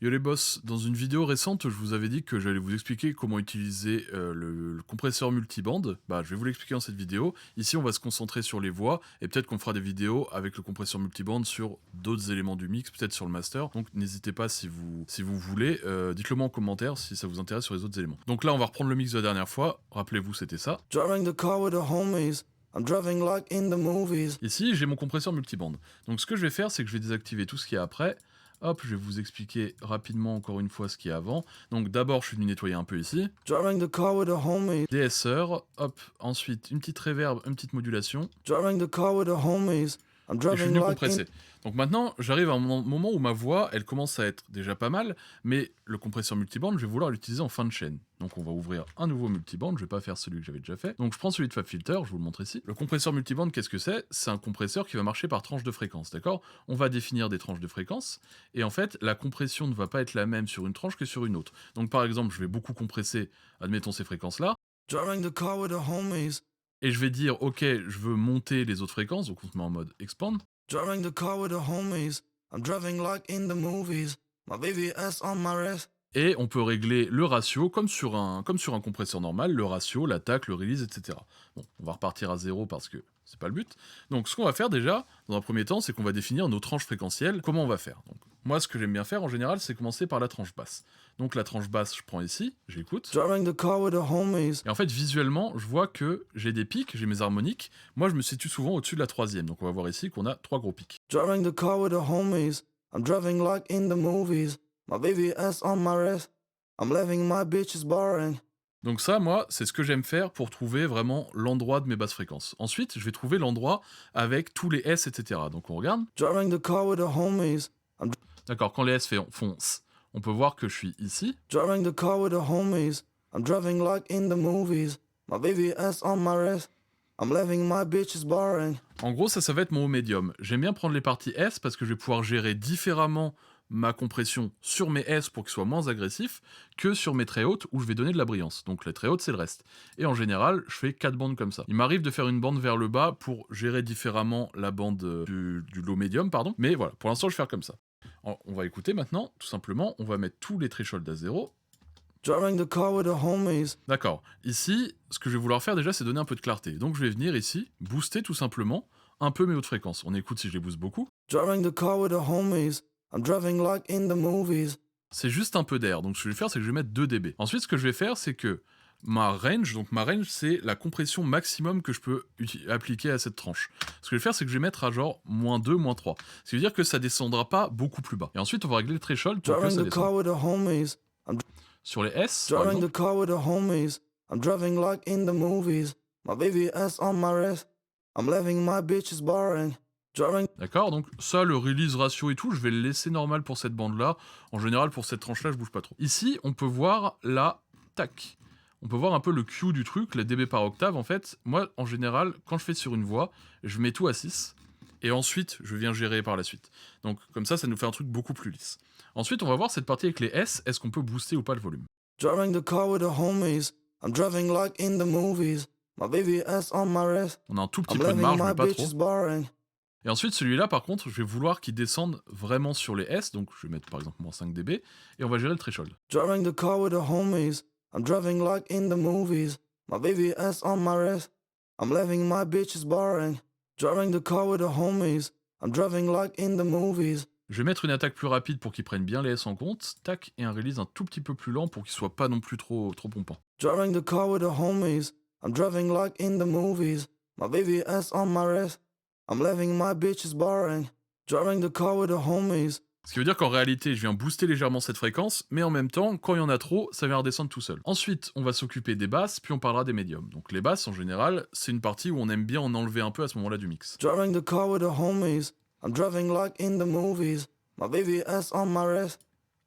Yo les boss, dans une vidéo récente, je vous avais dit que j'allais vous expliquer comment utiliser le compresseur multiband. Bah, je vais vous l'expliquer dans cette vidéo. Ici, on va se concentrer sur les voix, et peut-être qu'on fera des vidéos avec le compresseur multiband sur d'autres éléments du mix, peut-être sur le master. Donc n'hésitez pas si vous voulez, dites-le moi en commentaire si ça vous intéresse sur les autres éléments. Donc là, on va reprendre le mix de la dernière fois. Rappelez-vous, c'était ça. Driving the car with the homies. I'm driving like in the movies. Ici, j'ai mon compresseur multiband. Donc ce que je vais faire, c'est que je vais désactiver tout ce qui est après. Hop, je vais vous expliquer rapidement encore une fois ce qu'il y a avant. Donc d'abord, je suis venu nettoyer un peu ici. Driving the car with the homies. DSR, hop, ensuite une petite reverb, une petite modulation. Driving the car with the homies. I'm Et je suis driving venu like in... compresser. Donc maintenant, j'arrive à un moment où ma voix, elle commence à être déjà pas mal, mais le compresseur multiband, je vais vouloir l'utiliser en fin de chaîne. Donc on va ouvrir un nouveau multiband, je vais pas faire celui que j'avais déjà fait. Donc je prends celui de FabFilter, je vous le montre ici. Le compresseur multiband, qu'est-ce que c'est? C'est un compresseur qui va marcher par tranche de fréquence, d'accord? On va définir des tranches de fréquence, et en fait, la compression ne va pas être la même sur une tranche que sur une autre. Donc par exemple, je vais beaucoup compresser, admettons ces fréquences-là, Driving the car with the homies. et je vais dire, ok, je veux monter les autres fréquences, donc on se met en mode expand. Driving the car with the homies. I'm driving like in the movies. My baby ass on my wrist. Et on peut régler le ratio comme sur un compresseur normal, le ratio, l'attaque, le release, etc. Bon, on va repartir à 0 parce que c'est pas le but. Donc ce qu'on va faire déjà, dans un premier temps, c'est qu'on va définir nos tranches fréquentielles. Comment on va faire? Donc, moi, ce que j'aime bien faire en général, c'est commencer par la tranche basse. Donc la tranche basse, je prends ici, j'écoute. Driving the car with the homies. Et en fait, visuellement, je vois que j'ai des pics, j'ai mes harmoniques. Moi, je me situe souvent au-dessus de la troisième. Donc on va voir ici qu'on a 3 gros pics. Driving the car with the homies. I'm driving like in the movies. My baby ass on my wrist. I'm leaving my bitches boring. Donc ça, moi, c'est ce que j'aime faire pour trouver vraiment l'endroit de mes basses fréquences. Ensuite, je vais trouver l'endroit avec tous les S, etc. Donc on regarde. Driving the car with the homies. D'accord, quand les S font S, on peut voir que je suis ici. Driving the car with the homies. I'm driving like in the movies. My baby ass on my wrist. I'm leaving my bitches boring. En gros, ça va être mon haut médium. J'aime bien prendre les parties S parce que je vais pouvoir gérer différemment ma compression sur mes S pour qu'ils soient moins agressifs que sur mes très hautes où je vais donner de la brillance. Donc les très hautes, c'est le reste. Et en général, je fais 4 bandes comme ça. Il m'arrive de faire une bande vers le bas pour gérer différemment la bande du low médium, pardon. Mais voilà, pour l'instant, je vais faire comme ça. Alors, on va écouter maintenant, tout simplement, on va mettre tous les thresholds à 0. Driving the car with the homies. D'accord. Ici, ce que je vais vouloir faire déjà, c'est donner un peu de clarté. Donc je vais venir ici, booster tout simplement un peu mes hautes fréquences. On écoute si je les booste beaucoup. Driving the car with the homies. I'm driving like in the movies. C'est juste un peu d'air. Donc ce que je vais faire, c'est que je vais mettre 2 dB. Ensuite, ce que je vais faire, c'est que ma range, c'est la compression maximum que je peux appliquer à cette tranche. Ce que je vais faire, c'est que je vais mettre à genre -2, -3. Ce qui veut dire que ça descendra pas beaucoup plus bas. Et ensuite, on va régler le threshold pour que Driving ça the car descende. with the homies. Sur les S, par Driving exemple, the car with the homies. I'm driving like in the movies. My baby ass on my wrist. I'm leaving my bitches boring. Driving. d'accord, donc ça, le release ratio et tout, je vais le laisser normal pour cette bande-là. En général, pour cette tranche-là, je bouge pas trop. Ici, on peut voir la... Tac. On peut voir un peu le Q du truc, la dB par octave, en fait. Moi, en général, quand je fais sur une voix, je mets tout à 6. Et ensuite, je viens gérer par la suite. Donc, comme ça nous fait un truc beaucoup plus lisse. Ensuite, on va voir cette partie avec les S. Est-ce qu'on peut booster ou pas le volume? Driving the car with the homies. I'm driving like in the movies. My baby ass on my wrist. On a un tout petit I'm peu de leaving marge, my mais pas trop. bitches boring. Et ensuite, celui-là, par contre, je vais vouloir qu'il descende vraiment sur les S. Donc, je vais mettre par exemple -5 dB. Et on va gérer le threshold. Driving the car with the homies. I'm driving like in the movies. My baby ass on my wrist. I'm leaving my bitches boring. Driving the car with the homies. I'm driving like in the movies. Je vais mettre une attaque plus rapide pour qu'il prenne bien les S en compte. Tac. Et un release un tout petit peu plus lent pour qu'il soit pas non plus trop pompant. Driving the car with the homies. I'm driving like in the movies. My baby ass on my wrist. I'm leaving my bitches boring. Driving the car with the homies. Ce qui veut dire qu'en réalité, je viens booster légèrement cette fréquence, mais en même temps, quand il y en a trop, ça vient redescendre tout seul. Ensuite, on va s'occuper des basses, puis on parlera des médiums. Donc les basses, en général, c'est une partie où on aime bien en enlever un peu à ce moment-là du mix. Driving the car with the homies. I'm driving like in the movies. My baby ass on my wrist.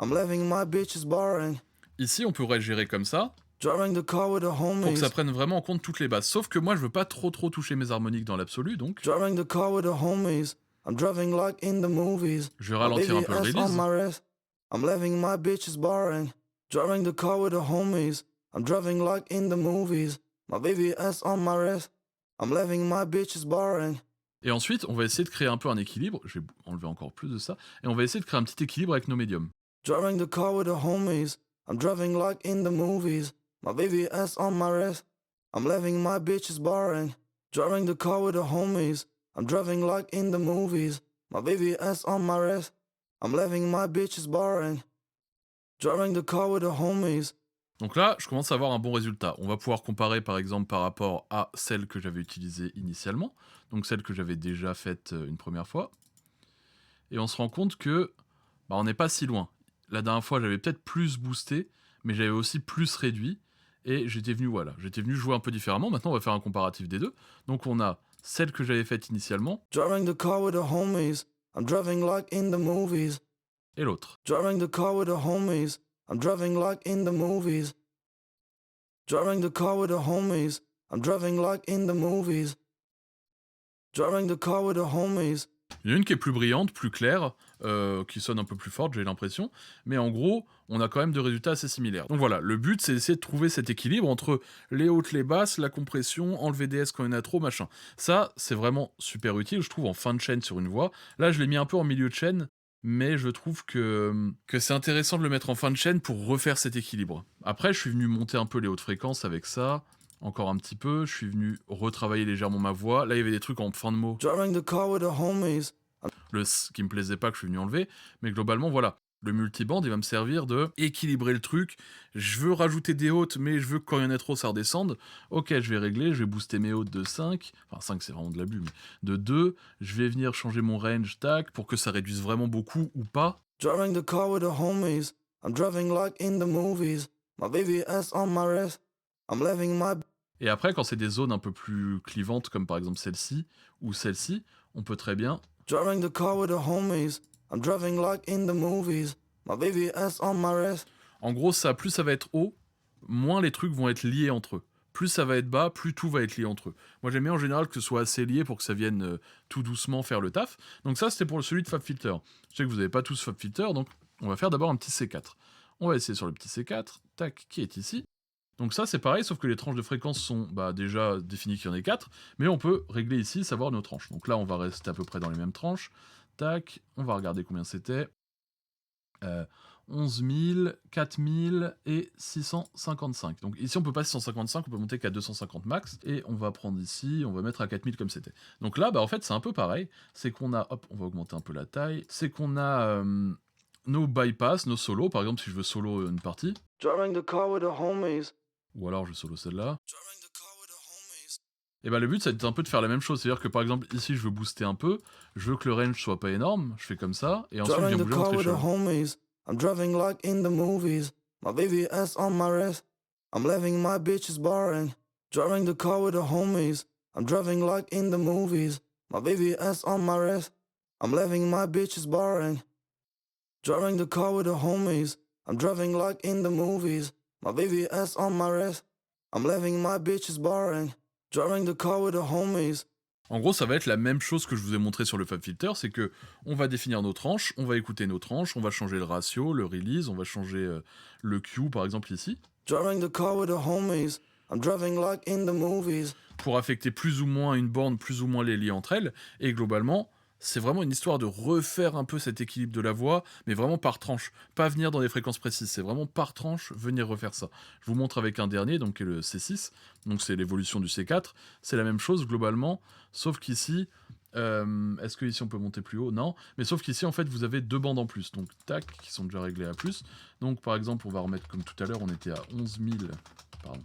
I'm leaving my bitches boring. Ici, on pourrait gérer comme ça, Driving the car with the pour que homies. ça prenne vraiment en compte toutes les basses. Sauf que moi, je veux pas trop toucher mes harmoniques dans l'absolu, donc Driving the car with the homies. I'm driving like in the movies. je vais My ralentir un baby peu le ass on release. my wrist. I'm leaving my bitches boring. Driving the car with the homies. I'm driving like in the movies. My baby ass on my wrist. I'm leaving my bitches boring. Et ensuite, on va essayer de créer un peu un équilibre. Je vais enlever encore plus de ça. Et on va essayer de créer un petit équilibre avec nos médiums. Driving the car with the homies. I'm driving like in the movies. My baby ass on my wrist. I'm living my bitch is boring. Driving the car with the homies. I'm driving like in the movies. My baby ass on my wrist. I'm living my bitch is boring. Driving the car with the homies. Donc là, je commence à avoir un bon résultat. On va pouvoir comparer par exemple par rapport à celle que j'avais utilisée initialement, donc celle que j'avais déjà faite une première fois. Et on se rend compte que on n'est pas si loin. La dernière fois, j'avais peut-être plus boosté, mais j'avais aussi plus réduit. Et j'étais venu jouer un peu différemment. Maintenant, on va faire un comparatif des deux. Donc on a celle que j'avais faite initialement. Driving the car with the homies. I'm driving like in the movies. Et l'autre. Driving the car with the homies. I'm driving like in the movies. Driving the car with the homies. I'm driving like in the movies. Driving the car with the homies. Il y en a une qui est plus brillante, plus claire, qui sonne un peu plus forte, j'ai l'impression. Mais en gros, on a quand même deux résultats assez similaires. Donc voilà, le but, c'est d'essayer de trouver cet équilibre entre les hautes, les basses, la compression, enlever des S quand il y en a trop, machin. Ça, c'est vraiment super utile, je trouve, en fin de chaîne sur une voix. Là, je l'ai mis un peu en milieu de chaîne, mais je trouve que c'est intéressant de le mettre en fin de chaîne pour refaire cet équilibre. Après, je suis venu monter un peu les hautes fréquences avec ça, encore un petit peu, je suis venu retravailler légèrement ma voix. Là, il y avait des trucs en fin de mots. Driving the car with the homies. Le S qui me plaisait pas, que je suis venu enlever, mais globalement, voilà. Le multiband, il va me servir de équilibrer le truc. Je veux rajouter des hautes, mais je veux que quand il y en a trop, ça redescende. Ok, je vais régler, je vais booster mes hautes de 5. Enfin, 5, c'est vraiment de l'abus, mais de 2. Je vais venir changer mon range, tac, pour que ça réduise vraiment beaucoup ou pas. Driving the car with the homies. I'm driving like in the movies. My baby ass on my wrist. I'm living my... Et après, quand c'est des zones un peu plus clivantes, comme par exemple celle-ci ou celle-ci, on peut très bien... Driving the car with the homies. I'm driving like in the movies. My baby ass on my wrist. En gros, ça, plus ça va être haut, moins les trucs vont être liés entre eux. Plus ça va être bas, plus tout va être lié entre eux. Moi, j'aime bien en général que ce soit assez lié pour que ça vienne tout doucement faire le taf. Donc ça, c'était pour celui de FabFilter. Je sais que vous n'avez pas tous FabFilter, donc on va faire d'abord un petit C4. On va essayer sur le petit C4, tac, qui est ici. Donc ça, c'est pareil, sauf que les tranches de fréquence sont déjà définies qu'il y en ait 4, mais on peut régler ici, savoir nos tranches. Donc là, on va rester à peu près dans les mêmes tranches. Tac, on va regarder combien c'était. 11 000, 4 000 et 655. Donc ici, on peut pas 655, on peut monter qu'à 250 max. Et on va prendre ici, on va mettre à 4 000 comme c'était. Donc là, en fait, c'est un peu pareil. C'est qu'on a, hop, on va augmenter un peu la taille. C'est qu'on a nos bypass, nos solos. Par exemple, si je veux solo une partie. Driving the car with the homies. Ou alors je solo celle-là. Et le but, c'est un peu de faire la même chose. C'est-à-dire que par exemple, ici, je veux booster un peu. Je veux que le range soit pas énorme. Je fais comme ça. Et ensuite, je viens bouger mon threshold. I'm driving like in the movies. My baby ass on my wrist. I'm living my bitch is boring. Driving the car with the homies. I'm driving like in the movies. My baby ass on my wrist. I'm living my bitch is boring. Driving the car with the homies. I'm driving like in the movies. My baby ass on my wrist. I'm living my bitch is boring. Driving the car with the homies. En gros, ça va être la même chose que je vous ai montré sur le FabFilter, c'est que on va définir nos tranches, on va écouter nos tranches, on va changer le ratio, le release, on va changer le Q par exemple ici. Driving the car with the homies. I'm driving like in the movies. Pour affecter plus ou moins une borne, plus ou moins les lier entre elles, et globalement, c'est vraiment une histoire de refaire un peu cet équilibre de la voix, mais vraiment par tranche. Pas venir dans des fréquences précises, c'est vraiment par tranche venir refaire ça. Je vous montre avec un dernier, donc qui est le C6, donc c'est l'évolution du C4. C'est la même chose globalement, sauf qu'ici, est-ce que ici on peut monter plus haut? Non, mais sauf qu'ici en fait vous avez deux bandes en plus, donc tac, qui sont déjà réglées à plus. Donc par exemple, on va remettre comme tout à l'heure, on était à 11 000, pardon.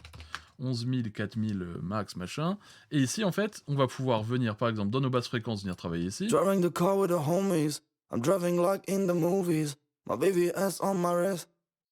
11 000, 4 000 max, machin. Et ici, en fait, on va pouvoir venir, par exemple, dans nos basses fréquences, venir travailler ici. Driving the car with the homies. I'm driving like in the movies. My baby ass on my wrist.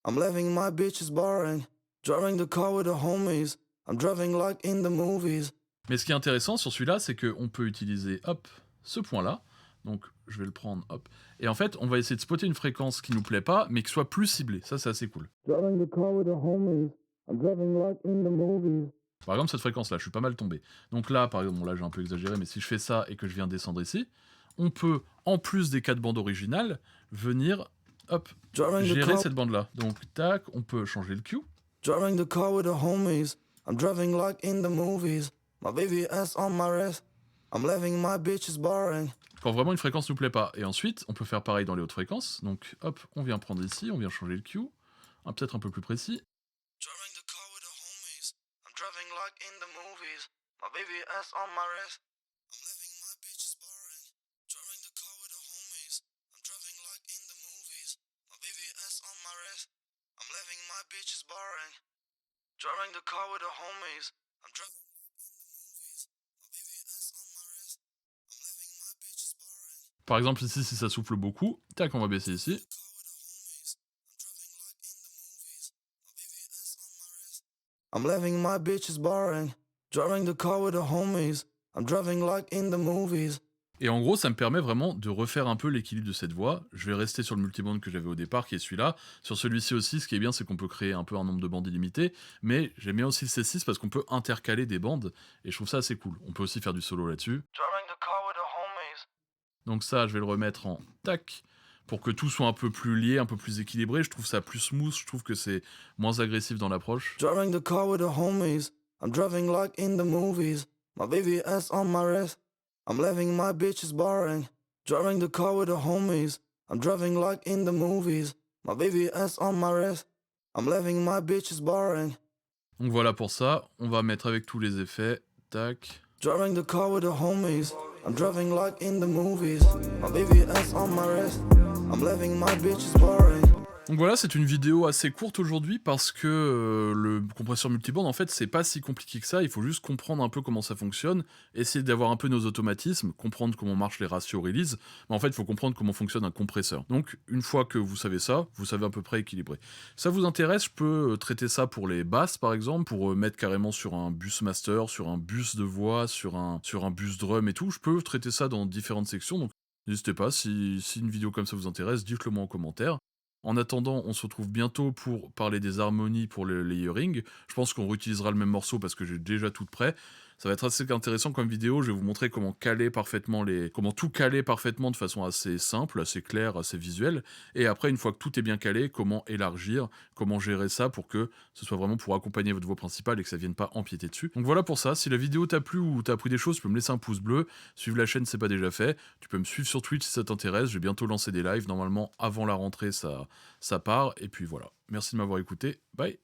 I'm living my bitch is boring. Driving the car with the homies. I'm driving like in the movies. Mais ce qui est intéressant sur celui-là, c'est qu'on peut utiliser, hop, ce point-là. Donc, je vais le prendre, hop. Et en fait, on va essayer de spotter une fréquence qui nous plaît pas, mais qui soit plus ciblée. Ça, c'est assez cool. Driving the car with the homies. I'm driving like in the movies. Par exemple, cette fréquence-là, je suis pas mal tombé. Donc là, par exemple, bon, là j'ai un peu exagéré, mais si je fais ça et que je viens descendre ici, on peut, en plus des 4 bandes originales, venir, hop, gérer cette bande-là. Donc, tac, on peut changer le Q. Driving the car with the homies. I'm driving like in the movies. My baby ass on my wrist. I'm living my bitch is boring. quand vraiment une fréquence nous plaît pas. Et ensuite, on peut faire pareil dans les hautes fréquences. Donc hop, on vient prendre ici, on vient changer le Q, peut-être un peu plus précis. Driving the car with the homies. I'm driving like in the movies. My baby ass on my wrist. I'm living my bitches boring. Driving the car with the homies. I'm driving like in the movies. My baby ass on my wrist. I'm living my bitches boring. Driving the car with the homies. I'm driving like in the movies. My baby ass on my wrist. I'm living my bitches boring. Par exemple ici, si ça souffle beaucoup, tac, on va baisser ici. I'm living my bitches boring. Driving the car with the homies. I'm driving like in the movies. Et en gros, ça me permet vraiment de refaire un peu l'équilibre de cette voix. Je vais rester sur le multiband que j'avais au départ, qui est celui-là. Sur celui-ci aussi, ce qui est bien, c'est qu'on peut créer un peu un nombre de bandes illimité. Mais j'aime bien aussi le C6 parce qu'on peut intercaler des bandes. Et je trouve ça assez cool. On peut aussi faire du solo là-dessus. Driving the car with the homies. Donc ça, je vais le remettre en tac. Pour que tout soit un peu plus lié, un peu plus équilibré. Je trouve ça plus smooth. Je trouve que c'est moins agressif dans l'approche. Driving the car with the homies. I'm driving like in the movies. My baby ass on my wrist. I'm living my bitches boring. Driving the car with the homies. I'm driving like in the movies. My baby ass on my wrist. I'm living my bitches boring. Donc voilà pour ça. On va mettre avec tous les effets. Tac. Driving the car with the homies. I'm driving like in the movies. My baby ass on my wrist. I'm living my bitches boring. Donc voilà, c'est une vidéo assez courte aujourd'hui parce que le compresseur multiband, en fait, c'est pas si compliqué que ça. Il faut juste comprendre un peu comment ça fonctionne, essayer d'avoir un peu nos automatismes, comprendre comment marchent les ratios release. Mais en fait, il faut comprendre comment fonctionne un compresseur. Donc, une fois que vous savez ça, vous savez à peu près équilibrer. Ça vous intéresse, je peux traiter ça pour les basses, par exemple, pour mettre carrément sur un bus master, sur un bus de voix, sur un bus drum et tout. Je peux traiter ça dans différentes sections. Donc, n'hésitez pas, si une vidéo comme ça vous intéresse, dites-le moi en commentaire. En attendant, on se retrouve bientôt pour parler des harmonies pour le layering. Je pense qu'on réutilisera le même morceau parce que j'ai déjà tout prêt. Ça va être assez intéressant comme vidéo. Je vais vous montrer comment tout caler parfaitement de façon assez simple, assez claire, assez visuelle. Et après, une fois que tout est bien calé, comment élargir, comment gérer ça pour que ce soit vraiment pour accompagner votre voix principale et que ça vienne pas empiéter dessus. Donc voilà pour ça. Si la vidéo t'a plu ou t'as appris des choses, tu peux me laisser un pouce bleu. Suivre la chaîne, c'est pas déjà fait. Tu peux me suivre sur Twitch si ça t'intéresse. Je vais bientôt lancer des lives. Normalement, avant la rentrée, ça part. Et puis voilà. Merci de m'avoir écouté. Bye.